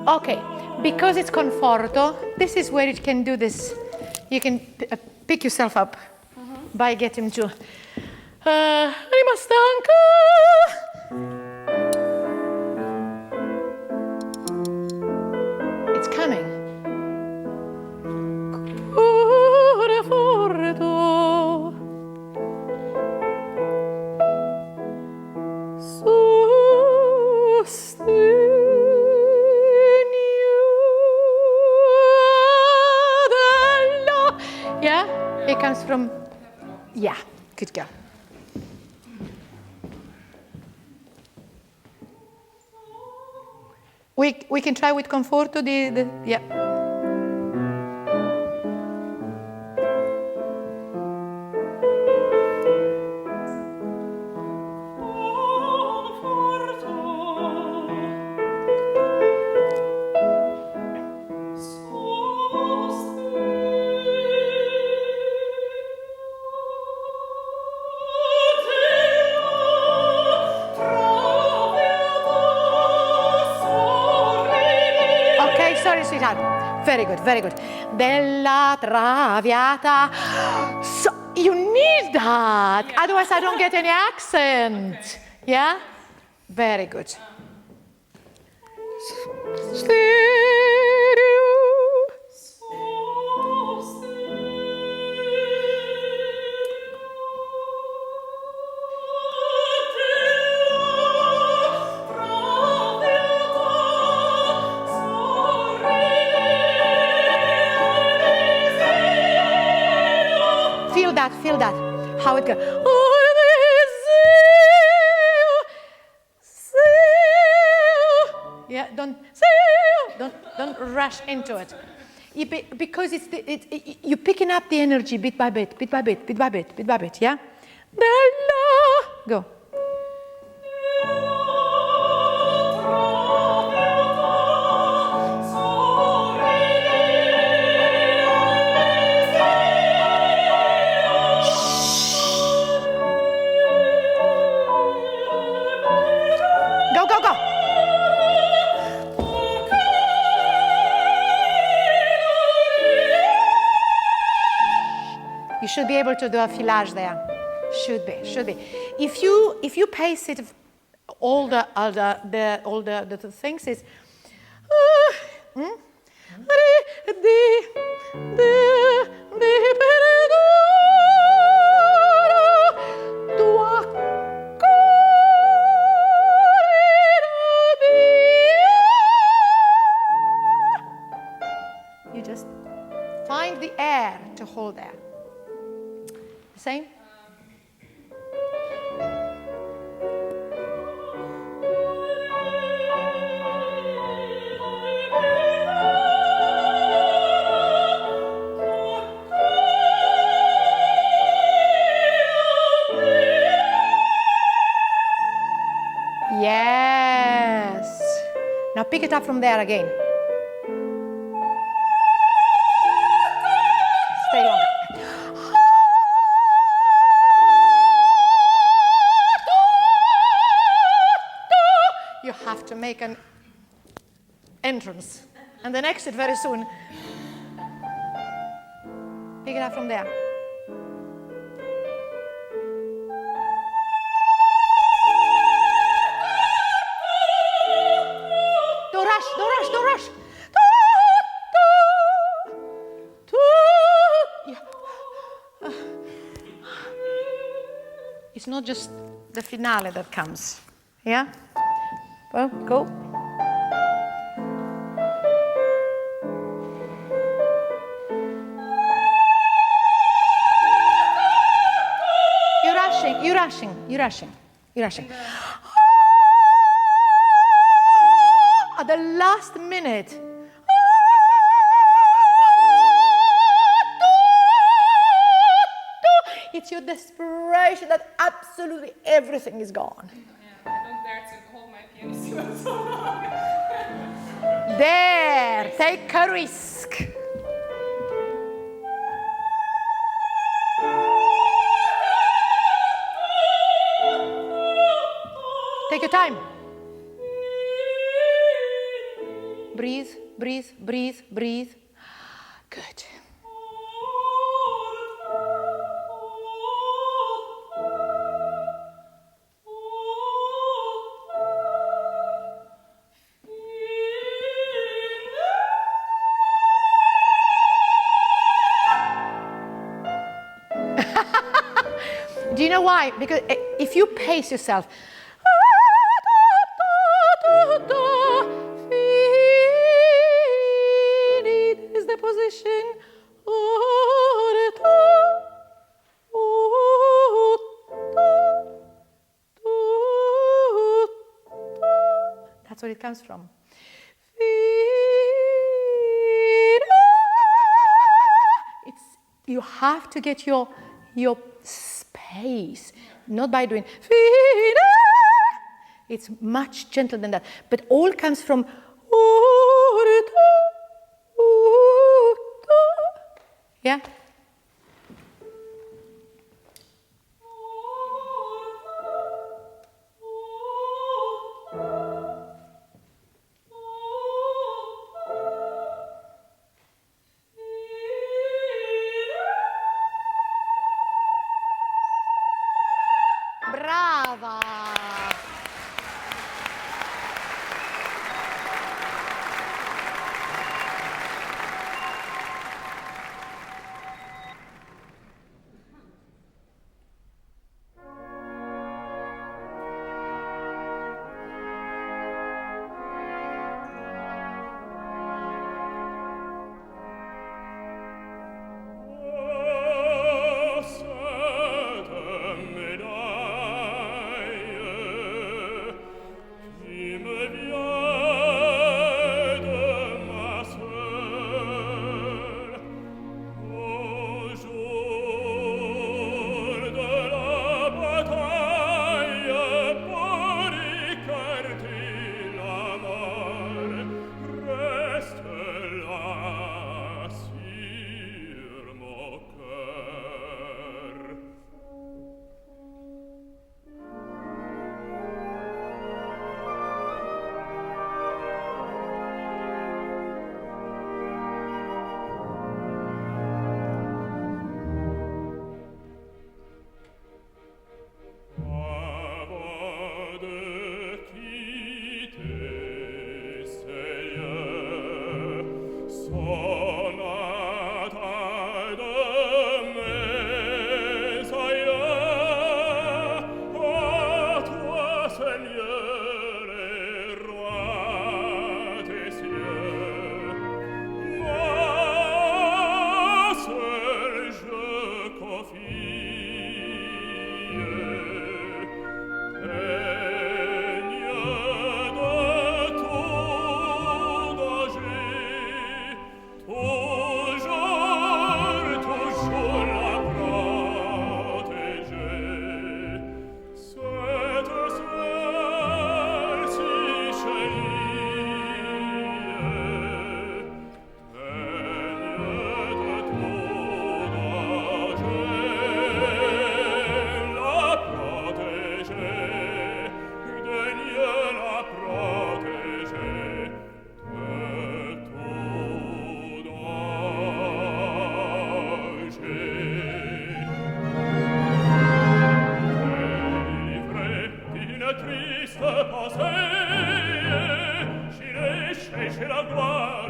Okay, because it's conforto, this is where it can do this. You can pick yourself up by getting to anima stanca. It's coming. Cuore forto. Yeah, it comes from, yeah, good girl. We can try with conforto, yeah. Very good, very good. Della Traviata. So you need that. Otherwise I don't get any accent. Yeah? Very good. Feel that, how it goes. Yeah, don't rush into it. Because you're picking up the energy bit by bit, yeah? Go. You should be able to do a filage there. Should be. If you pace it, all the things is. You just find the air to hold there. Same? Yeah. it up from there again. Stay longer. You have to make an entrance and then exit very soon. Pick it up from there. Don't rush, don't rush, don't rush. Yeah. It's not just the finale that comes. Yeah? Well, go. You're rushing. At the last minute. It's your desperation that absolutely everything is gone. Yeah, I don't dare to hold my pianissimo so long. There, take a risk. Take your time. Breathe, breathe, breathe, breathe. Good. Do you know why? Because if you pace yourself, is the position. That's where it comes from. You have to get your space, not by doing. It's much gentler than that, but all comes from. Yeah. Brava! chez la gloire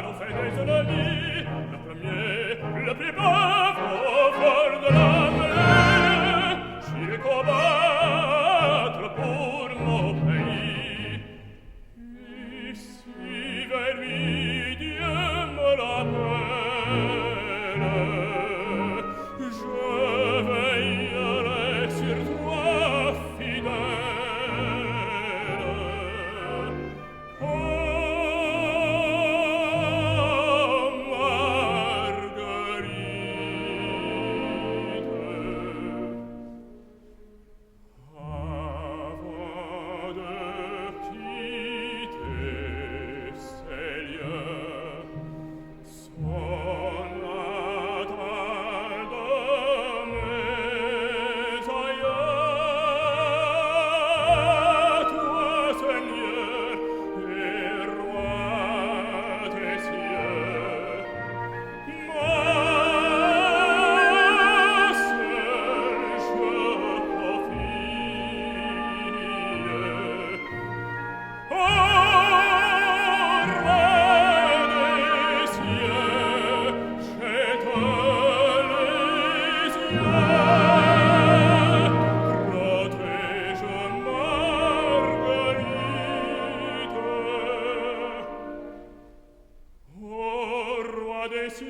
on fait des ennemis. Le premier, le plus pauvre, au fond de la mêlée, j'irai combattre pour mon pays. Ici vers lui, Dieu me l'appelle. Je veillerai sur toi, fidèle. Oh, Marguerite, avant de quitter ces lieux, sonne l'attente de mes aïeux. Toi, Seigneur, et roi des cieux, moi seul je confie. Ô roi des cieux, jette les yeux, protège Marguerite. Ô roi des cieux,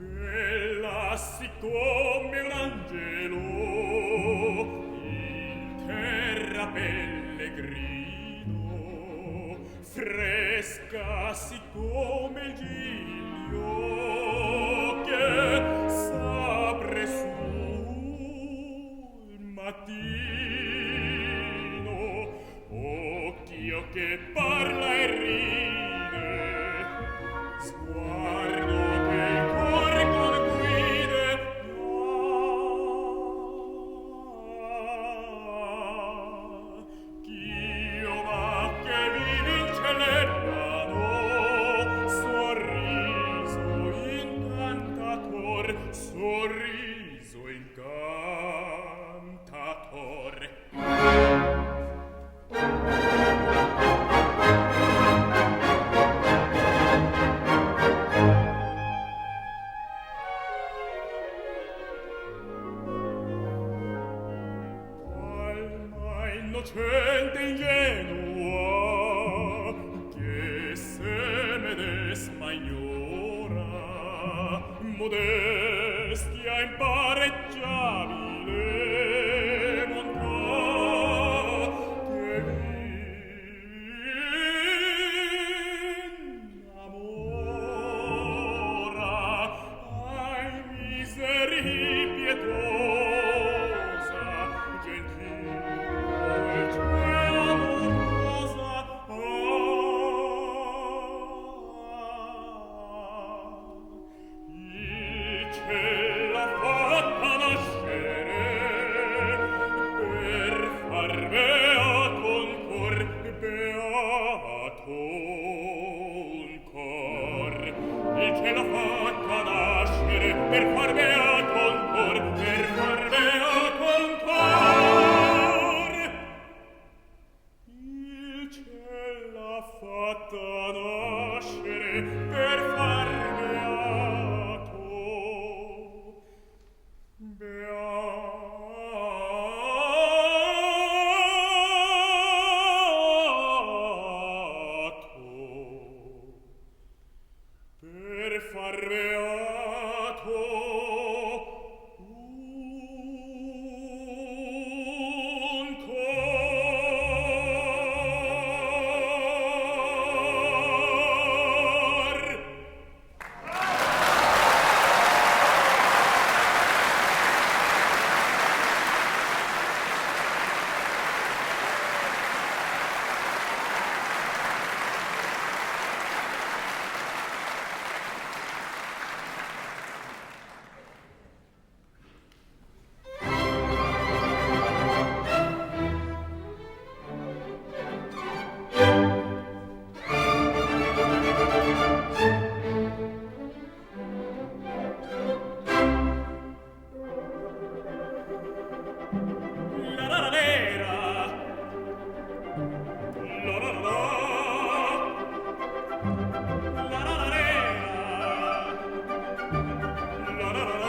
Bella siccome un angelo in terra pellegrino, fresca siccome il giglio che s'apre sul mattino, occhio che parla e ride, sguardo che il cuore conguide, ch'io ma che vivi in celebano, sorriso incantator, sorriso incantator. Alma innocente ingenua che se medesma ignora, modestia impareggiabile bontà che v'innamora ai miseri pietosa, gentile, dolce, amorosa, il ciel l'ha fatta nascere per far beato un cor, beato un cor. Il ciel l'ha fatta nascere per far beato un cor, per far beato un cor. Il ciel fatta nascere per far beato, per far beato un cor. La la la lera. La la la la. La la la lera. La la la la.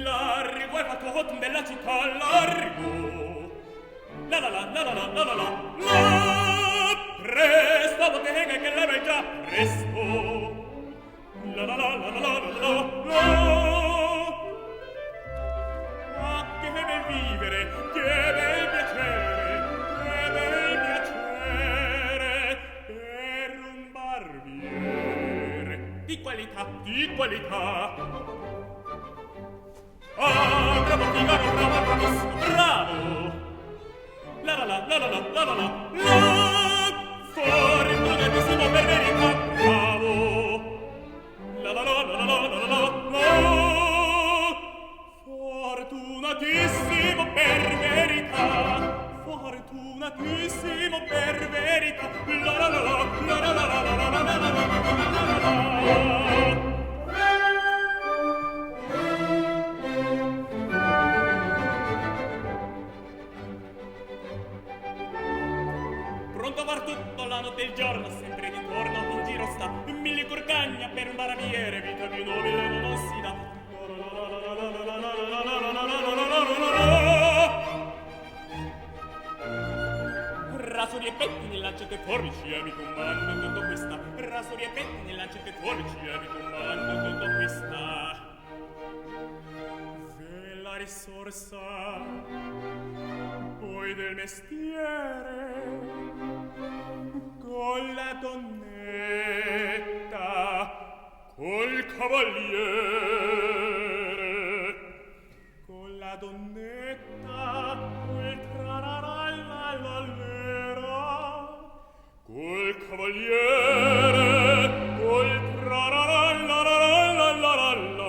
Largo è fatto hot della città, largo. La la la la la la la la la. Presto, bottega che leva già presto. La la la la la la la la. Ah, che bel vivere, che bel piacere, che bel piacere per un barbiere di qualità, di qualità. Ah, bravo Figaro, bravo, bravissimo, bravo. La la la la la la la la la. Fortunatissimo per verità, bravo. La la la la la la la la la. Fortunatissimo per verità, fortunatissimo per verità. La la la la la la la la la la la la. Pronto a far tutto la notte e il giorno, sempre di torno un giro sta, mille corcagna per un barbiere, vita più nobile non si dà. Rasori e pettini, lancette e forbici, mi comando tutto questa. Rasori e pettini, lancette e forbici, mi comando tutto questa. Ve la risorsa poi del mestiere, con la donnetta, col cavaliere, con la donnetta, col trararallallera, col cavaliere, col trararallallallallalla, la la la.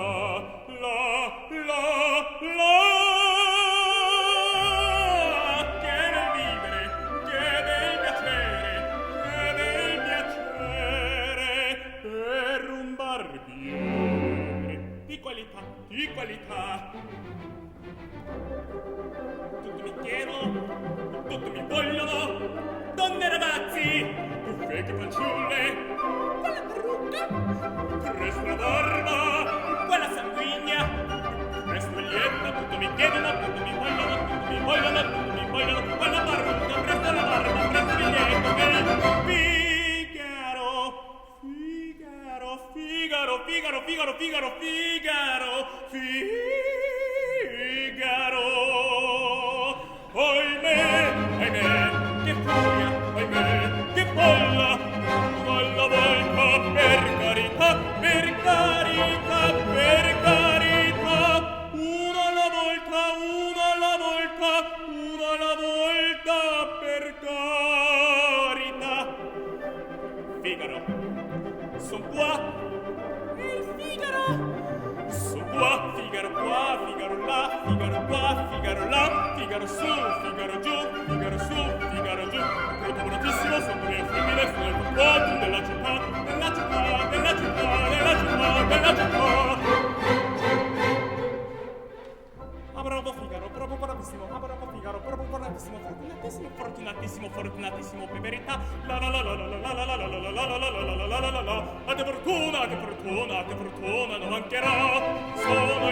Di qualità. Tutti mi chiedono, tutti mi vogliono, donne e ragazzi, buffetti fanciulle, quella parrucca, presto la barba, quella sanguigna, presto il lietto, tutti mi chiedono, tutti mi vogliono, tutti mi vogliono, tutti mi vogliono, quella parrucca, presto la barba, presto il lietto, Figaro, Figaro, Figaro, Figaro, Figaro, Figaro. Ohimè, ahimè, che furia, ahimè, che folla. Alla volta, per carità, per carità, per carità. Una alla volta, una alla volta, una alla volta, per carità. Figaro, son qua. Qua, Figaro qua, Figaro là, Figaro qua, Figaro là, Figaro su, Figaro giù, Figaro su, Figaro giù. Protagonatissimo sotto le femmine, sono il fatto della città, della città, della città, della città, della città. fortunatissimo, fortunatissimo, fortunatissimo, fortunatissimo, per verità. La la la la la la la la la la la la la la la la la la la. A te fortuna, a te fortuna, a te fortuna non mancherà. Sono